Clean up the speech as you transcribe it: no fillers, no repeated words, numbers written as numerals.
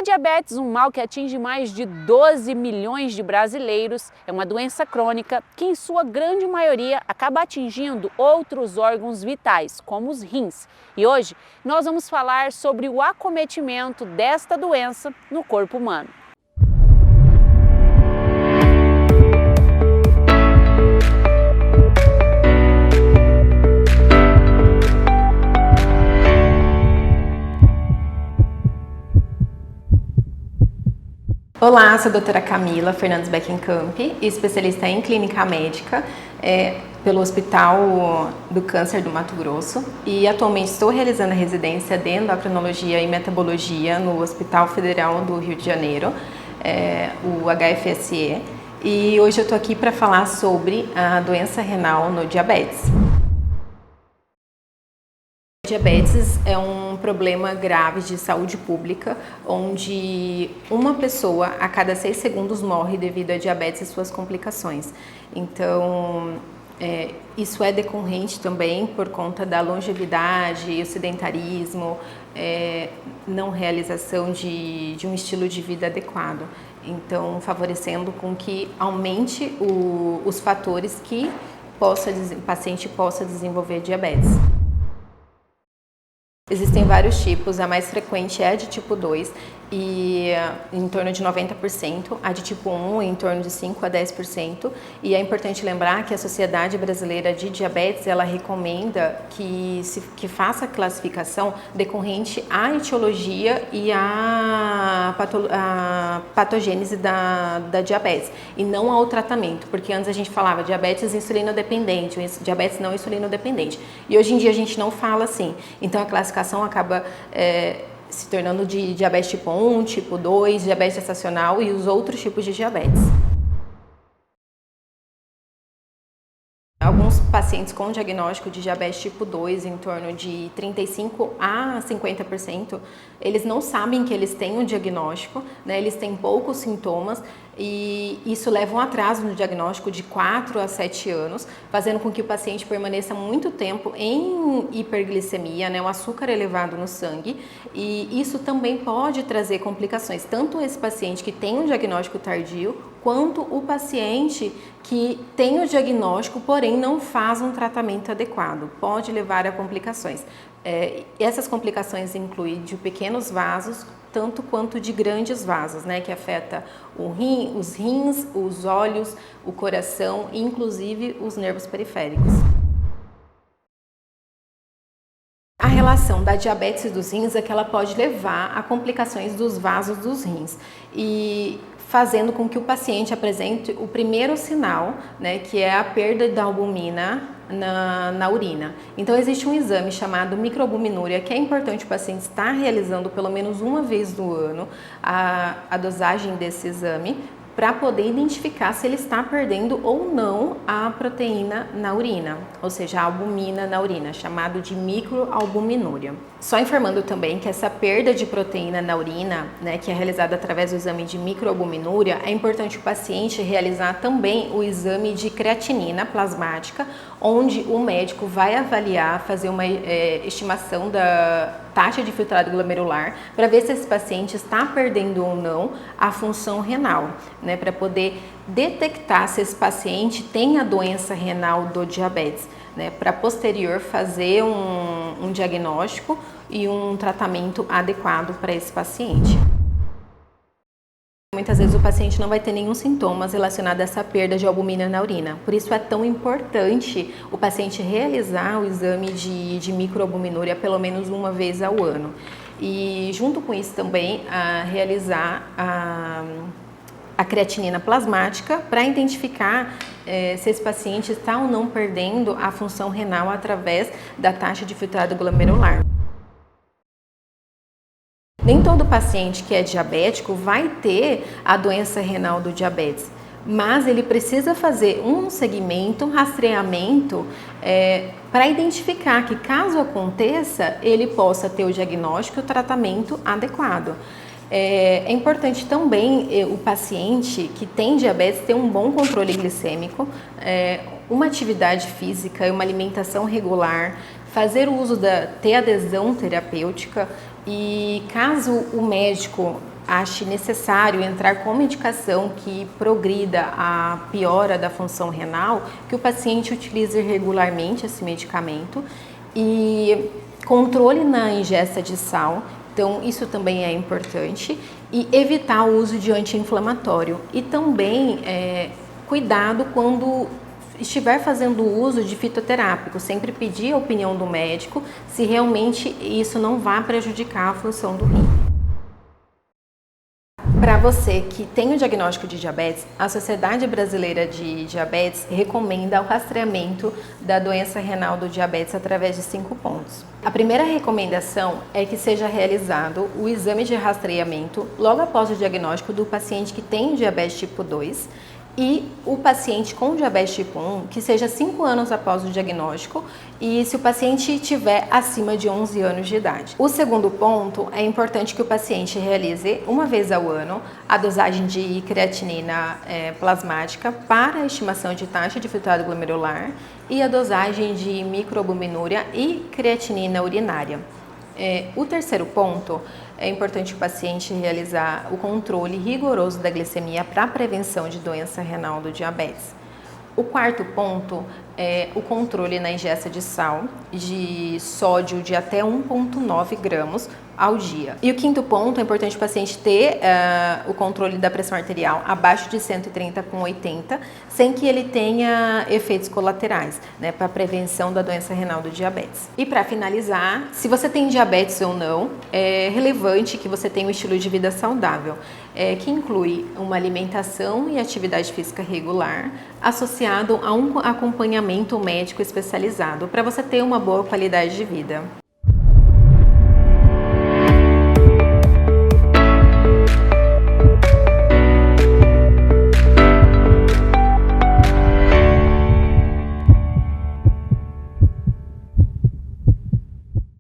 A diabetes, um mal que atinge mais de 12 milhões de brasileiros, é uma doença crônica que, em sua grande maioria, acaba atingindo outros órgãos vitais, como os rins. E hoje nós vamos falar sobre o acometimento desta doença no corpo humano. Olá, sou a doutora Camila Fernandes Beckenkamp, especialista em clínica médica pelo Hospital do Câncer do Mato Grosso e atualmente estou realizando a residência de endocrinologia e metabologia no Hospital Federal do Rio de Janeiro, o HFSE, e hoje eu estou aqui para falar sobre a doença renal no diabetes. Diabetes é um problema grave de saúde pública, onde uma pessoa a cada 6 segundos morre devido a diabetes e suas complicações. Então, isso é decorrente também por conta da longevidade, o sedentarismo, não realização de um estilo de vida adequado. Então, favorecendo com que aumente os fatores que o paciente possa desenvolver diabetes. Existem vários tipos, a mais frequente é a de tipo 2 e em torno de 90%, a de tipo 1 em torno de 5 a 10%, e é importante lembrar que a Sociedade Brasileira de Diabetes, ela recomenda que faça a classificação decorrente à etiologia e à patogênese da diabetes, e não ao tratamento, porque antes a gente falava diabetes insulino dependente, diabetes não insulino dependente, e hoje em dia a gente não fala assim, então a classificação acaba se tornando de diabetes tipo 1, tipo 2, diabetes gestacional e os outros tipos de diabetes. Alguns pacientes com diagnóstico de diabetes tipo 2, em torno de 35 a 50%, eles não sabem que eles têm um diagnóstico, né? Eles têm poucos sintomas e isso leva um atraso no diagnóstico de 4 a 7 anos, fazendo com que o paciente permaneça muito tempo em hiperglicemia, né? Um açúcar elevado no sangue, e isso também pode trazer complicações, tanto esse paciente que tem um diagnóstico tardio, quanto o paciente que tem o diagnóstico, porém não faz um tratamento adequado, pode levar a complicações. Essas complicações incluem de pequenos vasos, tanto quanto de grandes vasos, né, que afeta os rins, os olhos, o coração e inclusive os nervos periféricos. A relação da diabetes dos rins é que ela pode levar a complicações dos vasos dos rins e fazendo com que o paciente apresente o primeiro sinal, né, que é a perda da albumina na urina. Então existe um exame chamado microalbuminúria, que é importante o paciente estar realizando pelo menos uma vez no ano a dosagem desse exame, para poder identificar se ele está perdendo ou não a proteína na urina, ou seja, a albumina na urina, chamado de microalbuminúria. Só informando também que essa perda de proteína na urina, né, que é realizada através do exame de microalbuminúria, é importante o paciente realizar também o exame de creatinina plasmática, onde o médico vai avaliar, fazer uma estimação da taxa de filtrado glomerular, para ver se esse paciente está perdendo ou não a função renal, né, para poder detectar se esse paciente tem a doença renal do diabetes, né, para posterior fazer um diagnóstico e um tratamento adequado para esse paciente. Muitas vezes o paciente não vai ter nenhum sintoma relacionado a essa perda de albumina na urina. Por isso é tão importante o paciente realizar o exame de microalbuminúria pelo menos uma vez ao ano. E junto com isso também realizar a creatinina plasmática para identificar se esse paciente está ou não perdendo a função renal através da taxa de filtrado glomerular. Nem todo paciente que é diabético vai ter a doença renal do diabetes, mas ele precisa fazer um segmento, um rastreamento para identificar que, caso aconteça, ele possa ter o diagnóstico e o tratamento adequado. É importante também o paciente que tem diabetes ter um bom controle glicêmico, uma atividade física e uma alimentação regular, ter adesão terapêutica, e caso o médico ache necessário entrar com medicação que progrida a piora da função renal, que o paciente utilize regularmente esse medicamento e controle na ingesta de sal, então isso também é importante, e evitar o uso de anti-inflamatório e também cuidado quando estiver fazendo uso de fitoterápico, sempre pedir a opinião do médico se realmente isso não vai prejudicar a função do rim. Para você que tem o diagnóstico de diabetes, a Sociedade Brasileira de Diabetes recomenda o rastreamento da doença renal do diabetes através de 5 pontos. A primeira recomendação é que seja realizado o exame de rastreamento logo após o diagnóstico do paciente que tem diabetes tipo 2 e o paciente com diabetes tipo 1, que seja 5 anos após o diagnóstico e se o paciente tiver acima de 11 anos de idade. O segundo ponto, é importante que o paciente realize uma vez ao ano a dosagem de creatinina plasmática para a estimação de taxa de filtrado glomerular e a dosagem de microalbuminúria e creatinina urinária. O terceiro ponto, é importante o paciente realizar o controle rigoroso da glicemia para a prevenção de doença renal do diabetes. O quarto ponto é o controle na ingesta de sal, de sódio de até 1,9 gramas ao dia. E o quinto ponto, é importante o paciente ter o controle da pressão arterial abaixo de 130/80, sem que ele tenha efeitos colaterais, né, para a prevenção da doença renal do diabetes. E para finalizar, se você tem diabetes ou não, é relevante que você tenha um estilo de vida saudável, que inclui uma alimentação e atividade física regular, associado a um acompanhamento médico especializado, para você ter uma boa qualidade de vida.